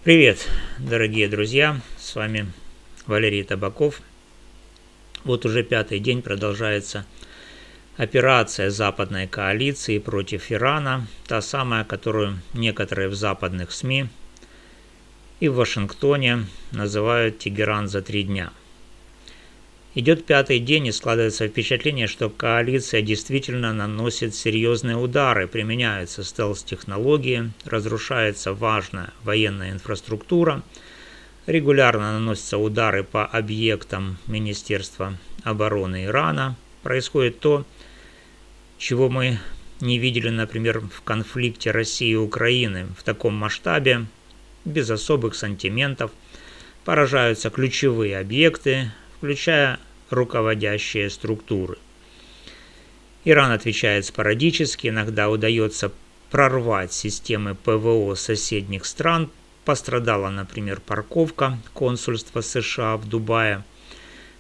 Привет, дорогие друзья, с вами Валерий Табаков. Вот уже 5-й день продолжается операция западной коалиции против Ирана, та самая, которую некоторые в западных СМИ и в Вашингтоне называют «Тегеран за 3 дня». Идет 5-й день, и складывается впечатление, что коалиция действительно наносит серьезные удары, применяются стелс-технологии, разрушается важная военная инфраструктура, регулярно наносятся удары по объектам Министерства обороны Ирана. Происходит то, чего мы не видели, например, в конфликте России и Украины в таком масштабе, без особых сантиментов. Поражаются ключевые объекты, включая руководящие структуры. Иран отвечает спорадически, иногда удается прорвать системы ПВО соседних стран. Пострадала, например, парковка консульства США в Дубае.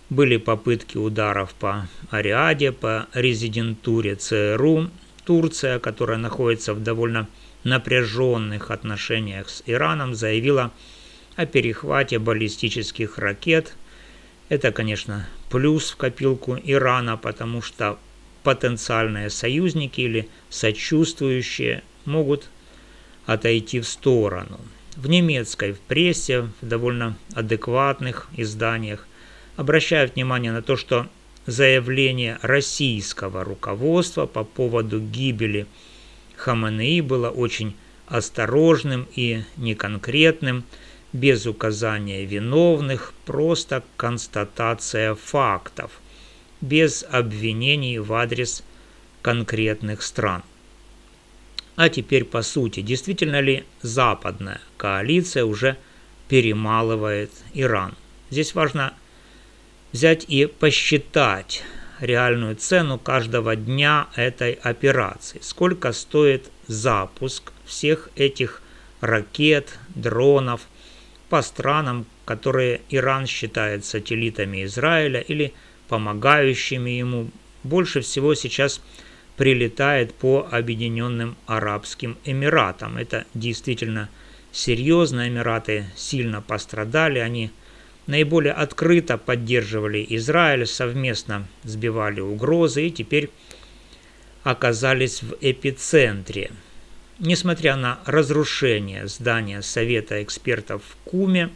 Были попытки ударов по Ариаде, по резидентуре ЦРУ. Турция, которая находится в довольно напряженных отношениях с Ираном, заявила о перехвате баллистических ракет. Это, конечно, плюс в копилку Ирана, потому что потенциальные союзники или сочувствующие могут отойти в сторону. В немецкой прессе, в довольно адекватных изданиях обращают внимание на то, что заявление российского руководства по поводу гибели Хаменеи было очень осторожным и неконкретным, без указания виновных, просто констатация фактов, без обвинений в адрес конкретных стран. А теперь по сути, действительно ли западная коалиция уже перемалывает Иран? Здесь важно взять и посчитать реальную цену каждого дня этой операции. Сколько стоит запуск всех этих ракет, дронов по странам, которые Иран считает сателлитами Израиля или помогающими ему. Больше всего сейчас прилетает по Объединенным Арабским Эмиратам. Это действительно серьезно. Эмираты сильно пострадали. Они наиболее открыто поддерживали Израиль, совместно сбивали угрозы и теперь оказались в эпицентре. Несмотря на разрушение здания Совета экспертов в Куме,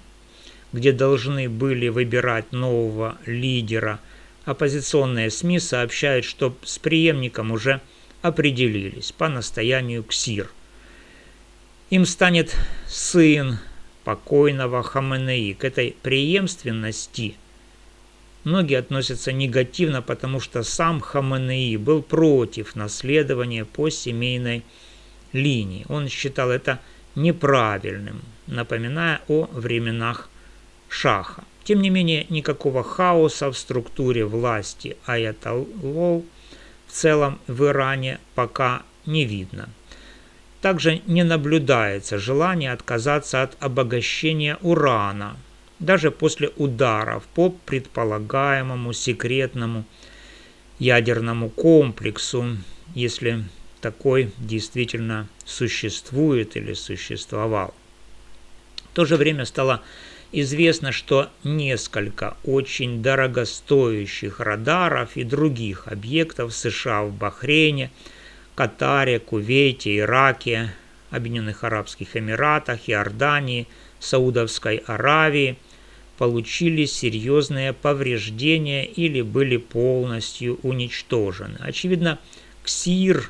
где должны были выбирать нового лидера, оппозиционные СМИ сообщают, что с преемником уже определились по настоянию КСИР. Им станет сын покойного Хаменеи. К этой преемственности многие относятся негативно, потому что сам Хаменеи был против наследования по семейной линии. Он считал это неправильным, напоминая о временах Шаха. Тем не менее, никакого хаоса в структуре власти аятоллов в целом в Иране пока не видно. Также не наблюдается желание отказаться от обогащения урана, даже после ударов по предполагаемому секретному ядерному комплексу, если такой действительно существует или существовал. В то же время стало известно, что несколько очень дорогостоящих радаров и других объектов США в Бахрейне, Катаре, Кувейте, Ираке, Объединенных Арабских Эмиратах, Иордании, Саудовской Аравии получили серьезные повреждения или были полностью уничтожены. Очевидно, КСИР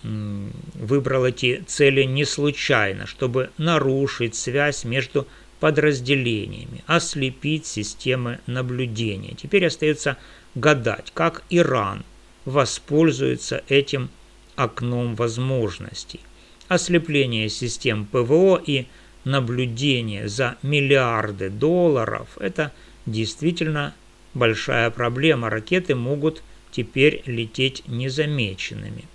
выбрал эти цели не случайно, чтобы нарушить связь между подразделениями, ослепить системы наблюдения. Теперь остается гадать, как Иран воспользуется этим окном возможностей. Ослепление систем ПВО и наблюдение за миллиарды долларов – это действительно большая проблема. Ракеты могут теперь лететь незамеченными.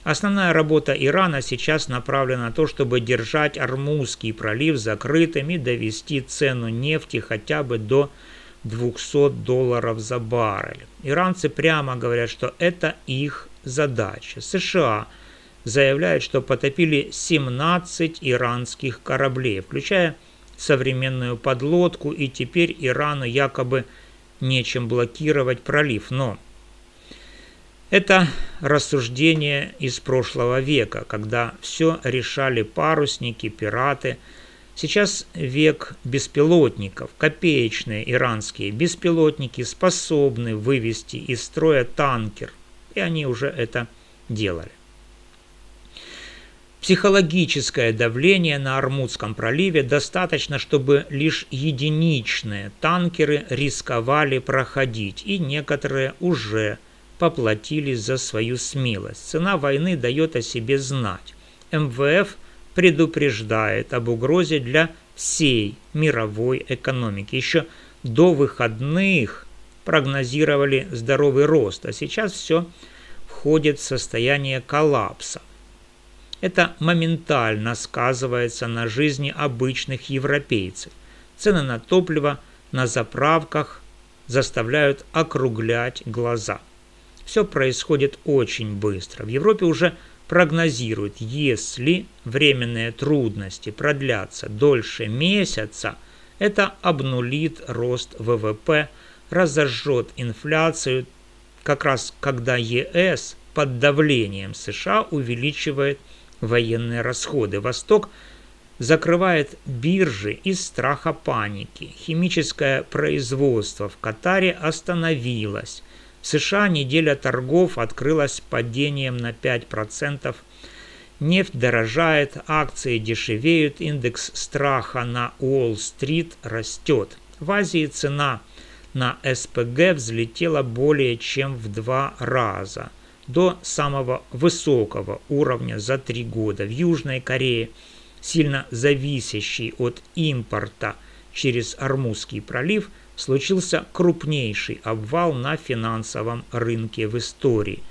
Основная работа Ирана сейчас направлена на то, чтобы держать Ормузский пролив закрытым и довести цену нефти хотя бы до $200 за баррель. Иранцы прямо говорят, что это их задача. США заявляют, что потопили 17 иранских кораблей, включая современную подлодку, и теперь Ирану якобы нечем блокировать пролив. Но это рассуждение из прошлого века, когда все решали парусники, пираты. Сейчас век беспилотников. Копеечные иранские беспилотники способны вывести из строя танкер, и они уже это делали. Психологическое давление на Ормузском проливе достаточно, чтобы лишь единичные танкеры рисковали проходить, и некоторые уже поплатились за свою смелость. Цена войны дает о себе знать. МВФ предупреждает об угрозе для всей мировой экономики. Еще до выходных прогнозировали здоровый рост, а сейчас все входит в состояние коллапса. Это моментально сказывается на жизни обычных европейцев. Цены на топливо на заправках заставляют округлять глаза. Все происходит очень быстро. В Европе уже прогнозируют, если временные трудности продлятся дольше месяца, это обнулит рост ВВП, разожжет инфляцию, как раз когда ЕС под давлением США увеличивает военные расходы. Восток закрывает биржи из страха паники. Химическое производство в Катаре остановилось. В США неделя торгов открылась падением на 5%. Нефть дорожает, акции дешевеют, индекс страха на Уолл-стрит растет. В Азии цена на СПГ взлетела более чем в 2 раза, до самого высокого уровня за 3 года. В Южной Корее, сильно зависящей от импорта через Ормузский пролив, случился крупнейший обвал на финансовом рынке в истории.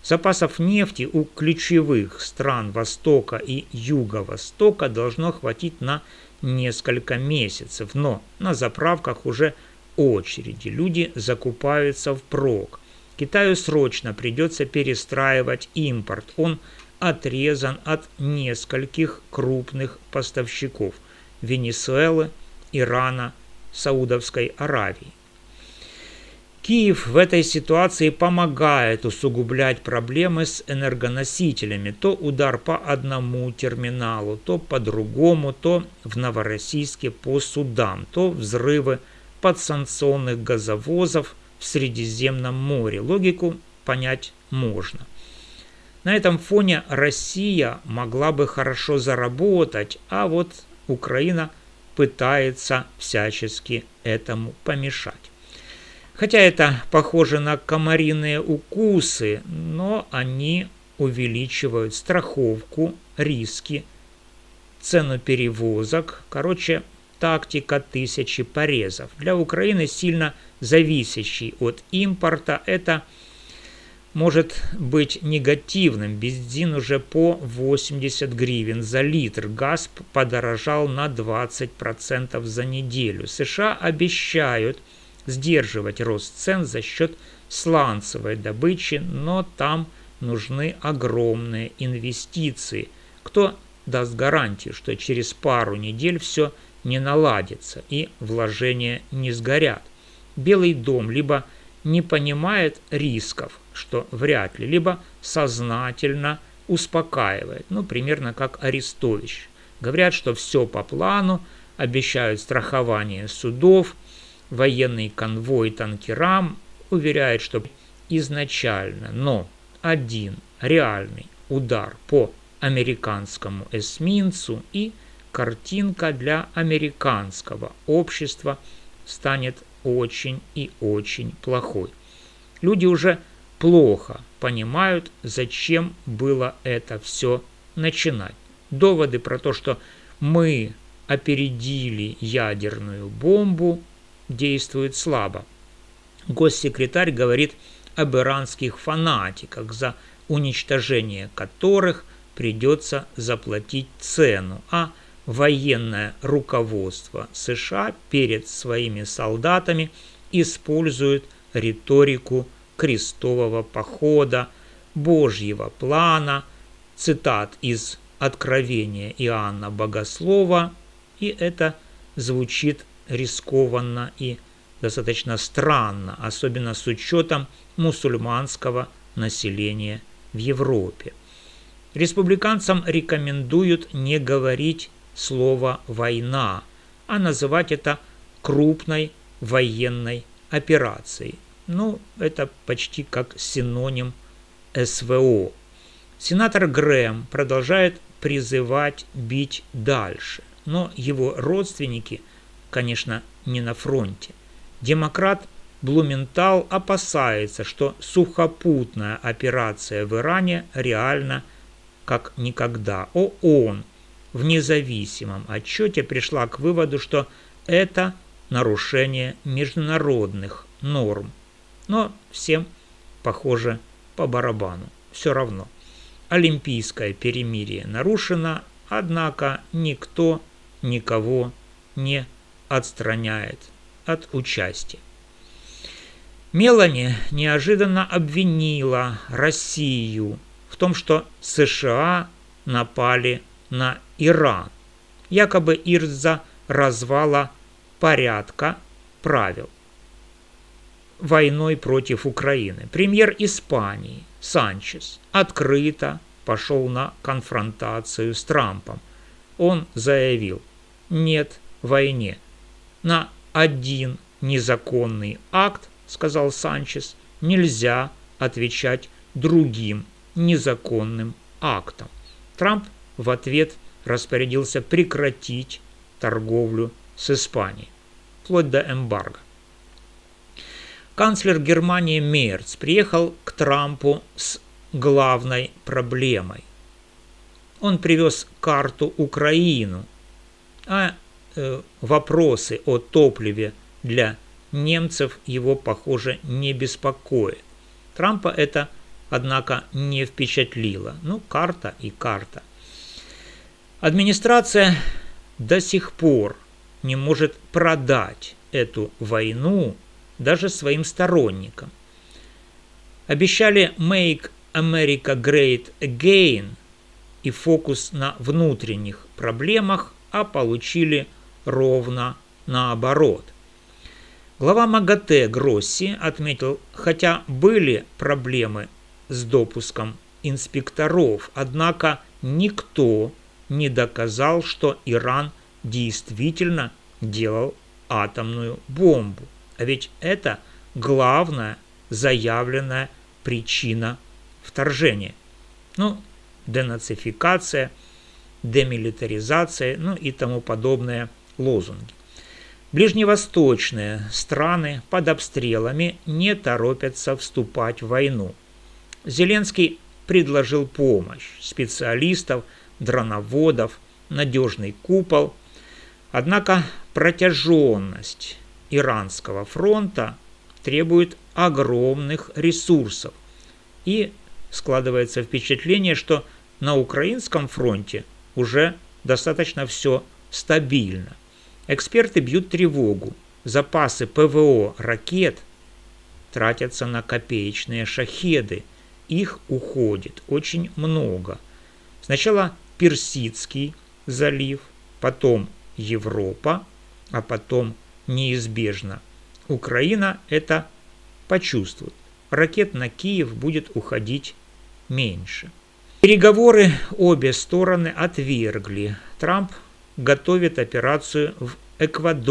Запасов нефти у ключевых стран Востока и Юго-Востока должно хватить на несколько месяцев, но на заправках уже очереди, люди закупаются впрок. Китаю срочно придется перестраивать импорт. Он отрезан от нескольких крупных поставщиков – Венесуэлы, Ирана, Саудовской Аравии. Киев в этой ситуации помогает усугублять проблемы с энергоносителями. То удар по одному терминалу, то по другому, то в Новороссийске по судам, то взрывы подсанкционных газовозов в Средиземном море. Логику понять можно. На этом фоне Россия могла бы хорошо заработать, а вот Украина пытается всячески этому помешать. Хотя это похоже на комариные укусы, но они увеличивают страховку, риски, цену перевозок. Короче, тактика 1000 порезов. Для Украины, сильно зависящей от импорта, это может быть негативным. Бензин уже по 80 гривен за литр. Газ подорожал на 20% за неделю. США обещают сдерживать рост цен за счет сланцевой добычи, но там нужны огромные инвестиции. Кто даст гарантию, что через пару недель все не наладится и вложения не сгорят? Белый дом либо не понимает рисков, что вряд ли, либо сознательно успокаивает, примерно как Арестович. Говорят, что все по плану, обещают страхование судов, военный конвой танкерам, уверяют, что изначально, но один реальный удар по американскому эсминцу, и картинка для американского общества станет очень и очень плохой. Люди уже плохо понимают, зачем было это все начинать. Доводы про то, что мы опередили ядерную бомбу, действуют слабо. Госсекретарь говорит об иранских фанатиках, за уничтожение которых придется заплатить цену, а военное руководство США перед своими солдатами использует риторику крестового похода, Божьего плана, цитат из Откровения Иоанна Богослова, и это звучит рискованно и достаточно странно, особенно с учетом мусульманского населения в Европе. Республиканцам рекомендуют не говорить слово «война», а называть это крупной военной операцией. Ну, это почти как синоним СВО. Сенатор Грэм продолжает призывать бить дальше, но его родственники, конечно, не на фронте. Демократ Блументал опасается, что сухопутная операция в Иране реальна как никогда. ООН в независимом отчете пришла к выводу, что это нарушение международных норм. Но всем, похоже, по барабану. Все равно. Олимпийское перемирие нарушено, однако никто никого не отстраняет от участия. Мелани неожиданно обвинила Россию в том, что США напали на Иран, якобы из-за развала порядка правил войной против Украины. Премьер Испании Санчес открыто пошел на конфронтацию с Трампом. Он заявил: нет войне. На один незаконный акт, сказал Санчес, нельзя отвечать другим незаконным актом. Трамп в ответ распорядился прекратить торговлю с Испанией, вплоть до эмбарго. Канцлер Германии Мерц приехал к Трампу с главной проблемой. Он привез карту Украины, а вопросы о топливе для немцев его, похоже, не беспокоит. Трампа это, однако, не впечатлило. Ну, карта и карта. Администрация до сих пор не может продать эту войну даже своим сторонникам. Обещали «Make America Great Again» и фокус на внутренних проблемах, а получили ровно наоборот. Глава МАГАТЭ Гросси отметил, хотя были проблемы с допуском инспекторов, однако никто не доказал, что Иран действительно делал атомную бомбу. А ведь это главная заявленная причина вторжения. Ну, денацификация, демилитаризация, ну и тому подобные лозунги. Ближневосточные страны под обстрелами не торопятся вступать в войну. Зеленский предложил помощь специалистов, дроноводов, надежный купол. Однако протяженность Иранского фронта требует огромных ресурсов. И складывается впечатление, что на украинском фронте уже достаточно все стабильно. Эксперты бьют тревогу. Запасы ПВО ракет тратятся на копеечные шахеды. Их уходит очень много. Сначала Персидский залив, потом Европа, а потом неизбежно Украина это почувствует. Ракет на Киев будет уходить меньше. Переговоры обе стороны отвергли. Трамп готовит операцию в Эквадоре.